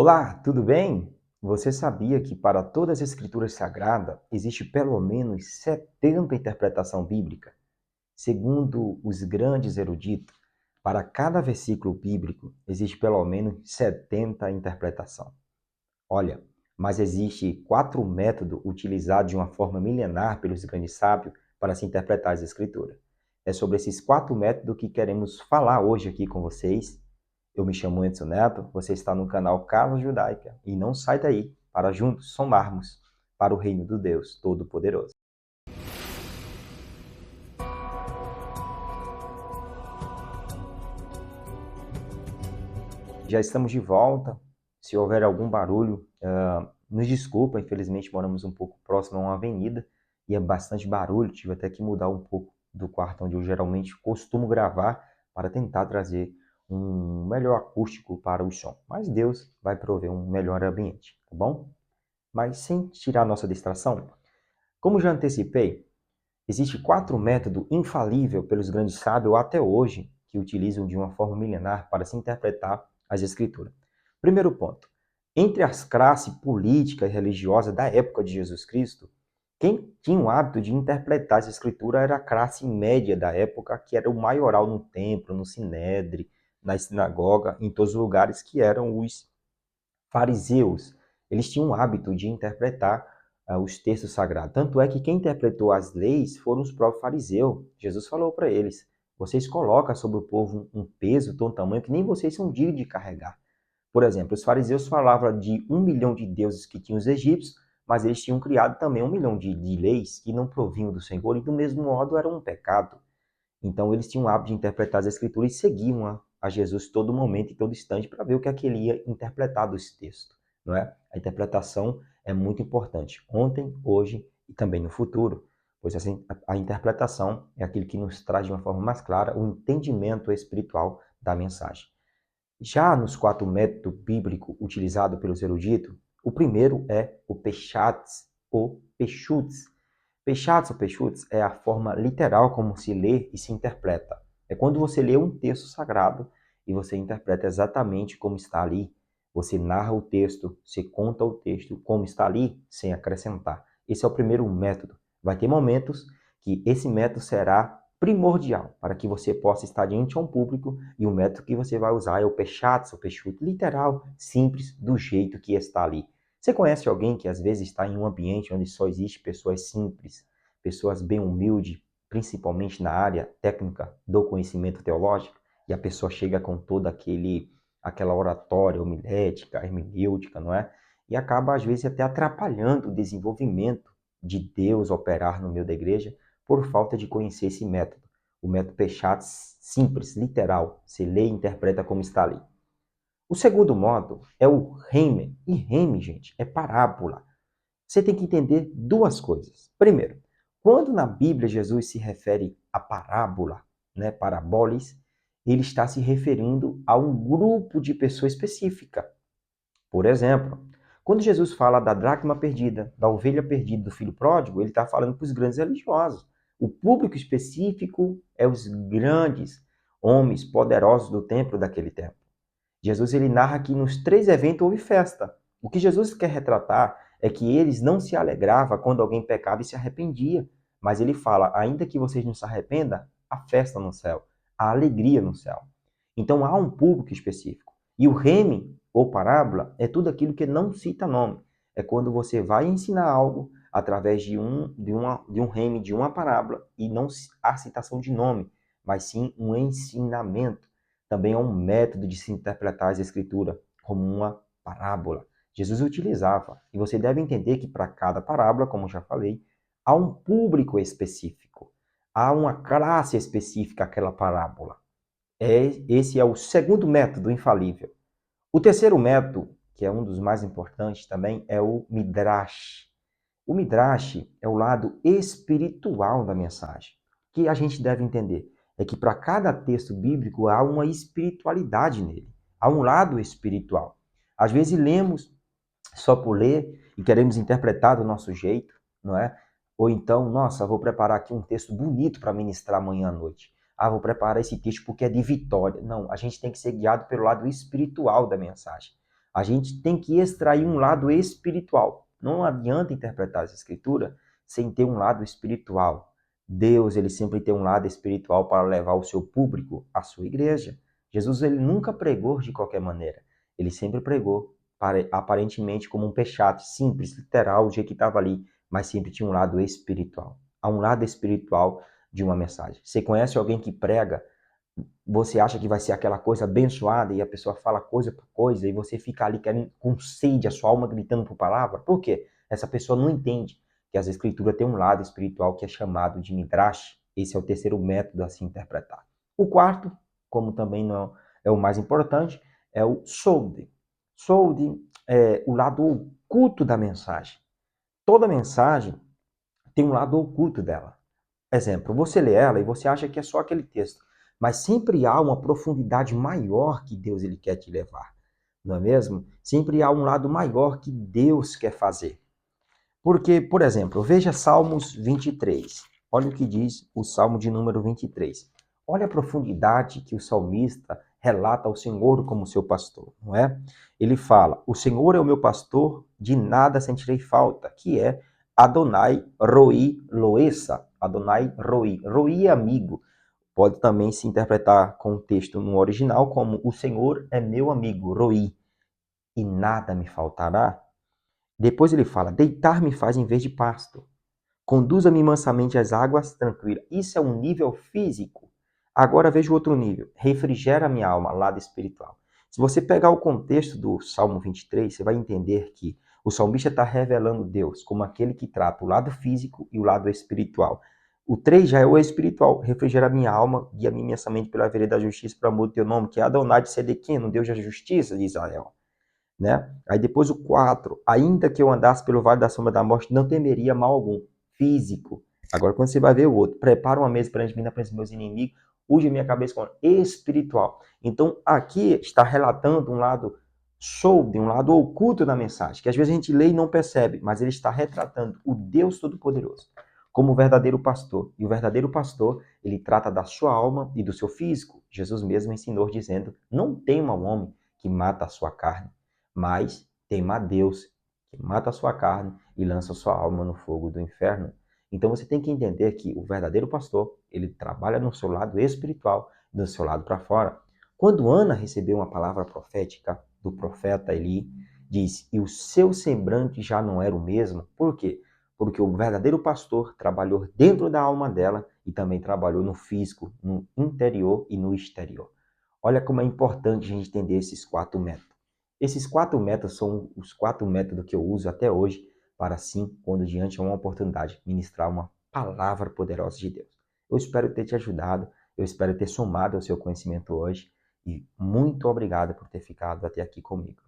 Olá, tudo bem? Você sabia que para todas as escrituras sagradas existe pelo menos 70 interpretações bíblicas? Segundo os grandes eruditos, para cada versículo bíblico existe pelo menos 70 interpretações. Olha, mas existe 4 métodos utilizados de uma forma milenar pelos grandes sábios para se interpretar as escrituras. É sobre esses 4 métodos que queremos falar hoje aqui com vocês. Eu me chamo Edson Neto, você está no canal Casa Judaica e não sai daí para juntos somarmos para o reino do Deus Todo-Poderoso. Já estamos de volta. Se houver algum barulho, nos desculpa, infelizmente moramos um pouco próximo a uma avenida e é bastante barulho, tive até que mudar um pouco do quarto onde eu geralmente costumo gravar para tentar trazer um melhor acústico para o som. Mas Deus vai prover um melhor ambiente, tá bom? Mas sem tirar nossa distração, como já antecipei, existe 4 métodos infalíveis pelos grandes sábios até hoje que utilizam de uma forma milenar para se interpretar as escrituras. Primeiro ponto. Entre as classes políticas e religiosas da época de Jesus Cristo, quem tinha o hábito de interpretar as escrituras era a classe média da época, que era o maioral no templo, no sinédrio, na sinagoga, em todos os lugares, que eram os fariseus. Eles tinham o hábito de interpretar os textos sagrados. Tanto é que quem interpretou as leis foram os próprios fariseus. Jesus falou para eles: vocês colocam sobre o povo um peso tão tamanho que nem vocês são dignos de carregar. Por exemplo, os fariseus falavam de 1 milhão de deuses que tinham os egípcios, mas eles tinham criado também 1 milhão de leis que não provinham do Senhor e, do mesmo modo, eram um pecado. Então, eles tinham o hábito de interpretar as escrituras e seguiam a Jesus todo momento e todo instante para ver o que é que ele ia interpretar desse texto, não é? A interpretação é muito importante, ontem, hoje e também no futuro, pois assim, a interpretação é aquilo que nos traz de uma forma mais clara o entendimento espiritual da mensagem. Já nos 4 métodos bíblicos utilizados pelos eruditos, o primeiro é o Peshatz ou Peshutz. Peshatz ou Peshutz é a forma literal como se lê e se interpreta. É quando você lê um texto sagrado e você interpreta exatamente como está ali. Você narra o texto, você conta o texto como está ali, sem acrescentar. Esse é o primeiro método. Vai ter momentos que esse método será primordial para que você possa estar diante de um público, e o método que você vai usar é o Peshatz ou Peshut, literal, simples, do jeito que está ali. Você conhece alguém que às vezes está em um ambiente onde só existe pessoas simples, pessoas bem humildes, principalmente na área técnica do conhecimento teológico, e a pessoa chega com toda aquela oratória homilética, hermenêutica, não é? E acaba às vezes até atrapalhando o desenvolvimento de Deus operar no meio da igreja por falta de conhecer esse método. O método Peshatz, simples, literal, se lê e interpreta como está ali. O segundo modo é o Reme. E Reme, gente, é parábola. Você tem que entender duas coisas. Primeiro, quando na Bíblia Jesus se refere a parábola, né, parabolis, ele está se referindo a um grupo de pessoa específica. Por exemplo, quando Jesus fala da dracma perdida, da ovelha perdida, do filho pródigo, ele está falando para os grandes religiosos. O público específico é os grandes homens poderosos do templo daquele tempo. Jesus ele narra que nos 3 eventos houve festa. O que Jesus quer retratar é que eles não se alegravam quando alguém pecava e se arrependia. Mas ele fala, ainda que vocês não se arrependam, há festa no céu, há alegria no céu. Então há um público específico. E o reme, ou parábola, é tudo aquilo que não cita nome. É quando você vai ensinar algo através de um reme, de uma parábola, e não há citação de nome, mas sim um ensinamento. Também é um método de se interpretar as escrituras como uma parábola. Jesus utilizava, e você deve entender que para cada parábola, como já falei, há um público específico, há uma classe específica aquela parábola. Esse é o segundo método infalível. O terceiro método, que é um dos mais importantes também, é o Midrash. O Midrash é o lado espiritual da mensagem. O que a gente deve entender é que para cada texto bíblico há uma espiritualidade nele, há um lado espiritual. Às vezes lemos só por ler e queremos interpretar do nosso jeito, não é? Ou então, nossa, vou preparar aqui um texto bonito para ministrar amanhã à noite. Ah, vou preparar esse texto porque é de vitória. Não, a gente tem que ser guiado pelo lado espiritual da mensagem. A gente tem que extrair um lado espiritual. Não adianta interpretar essa escritura sem ter um lado espiritual. Deus, ele sempre tem um lado espiritual para levar o seu público à sua igreja. Jesus, ele nunca pregou de qualquer maneira. Ele sempre pregou aparentemente como um pecado, simples, literal, o jeito que estava ali, mas sempre tinha um lado espiritual. Há um lado espiritual de uma mensagem. Você conhece alguém que prega, você acha que vai ser aquela coisa abençoada e a pessoa fala coisa por coisa e você fica ali querendo, com sede, a sua alma gritando por palavra? Por quê? Essa pessoa não entende que as escrituras têm um lado espiritual que é chamado de midrash. Esse é o terceiro método a se interpretar. O quarto, como também não é o mais importante, é o solde. Solde é o lado oculto da mensagem. Toda mensagem tem um lado oculto dela. Exemplo, você lê ela e você acha que é só aquele texto, mas sempre há uma profundidade maior que Deus ele quer te levar, não é mesmo? Sempre há um lado maior que Deus quer fazer. Porque, por exemplo, veja Salmos 23. Olha o que diz o Salmo de número 23. Olha a profundidade que o salmista relata ao Senhor como seu pastor, não é? Ele fala: "O Senhor é o meu pastor, de nada sentirei falta", que é Adonai Roi Loesa. Adonai Roi. Roi é amigo. Pode também se interpretar com o texto no original como "O Senhor é meu amigo, Roi, e nada me faltará". Depois ele fala: "Deitar-me faz em vez de pasto. Conduza-me mansamente às águas tranquilas". Isso é um nível físico. Agora veja o outro nível. Refrigera minha alma, lado espiritual. Se você pegar o contexto do Salmo 23, você vai entender que o salmista está revelando Deus como aquele que trata o lado físico e o lado espiritual. O 3 já é o espiritual. Refrigera minha alma, guia-me imensamente pela vereda da justiça, para amor do teu nome, que é Adonai de Sedequim, Deus da justiça de Israel. Né? Aí depois o 4, ainda que eu andasse pelo vale da sombra da morte, não temeria mal algum, físico. Agora quando você vai ver o outro, prepara uma mesa perante mim na frente dos meus inimigos, unge minha cabeça com espiritual. Então aqui está relatando um lado de um lado oculto da mensagem, que às vezes a gente lê e não percebe, mas ele está retratando o Deus Todo-Poderoso como o verdadeiro pastor. E o verdadeiro pastor, ele trata da sua alma e do seu físico. Jesus mesmo ensinou dizendo: "Não tema o homem que mata a sua carne, mas tema a Deus, que mata a sua carne e lança a sua alma no fogo do inferno". Então você tem que entender que o verdadeiro pastor, ele trabalha no seu lado espiritual, do seu lado para fora. Quando Ana recebeu uma palavra profética do profeta Eli, diz: "E o seu semblante já não era o mesmo". Por quê? Porque o verdadeiro pastor trabalhou dentro da alma dela e também trabalhou no físico, no interior e no exterior. Olha como é importante a gente entender esses 4 métodos. Esses 4 métodos são os 4 métodos que eu uso até hoje para, sim, quando diante de uma oportunidade, ministrar uma palavra poderosa de Deus. Eu espero ter te ajudado, eu espero ter somado ao seu conhecimento hoje e muito obrigado por ter ficado até aqui comigo.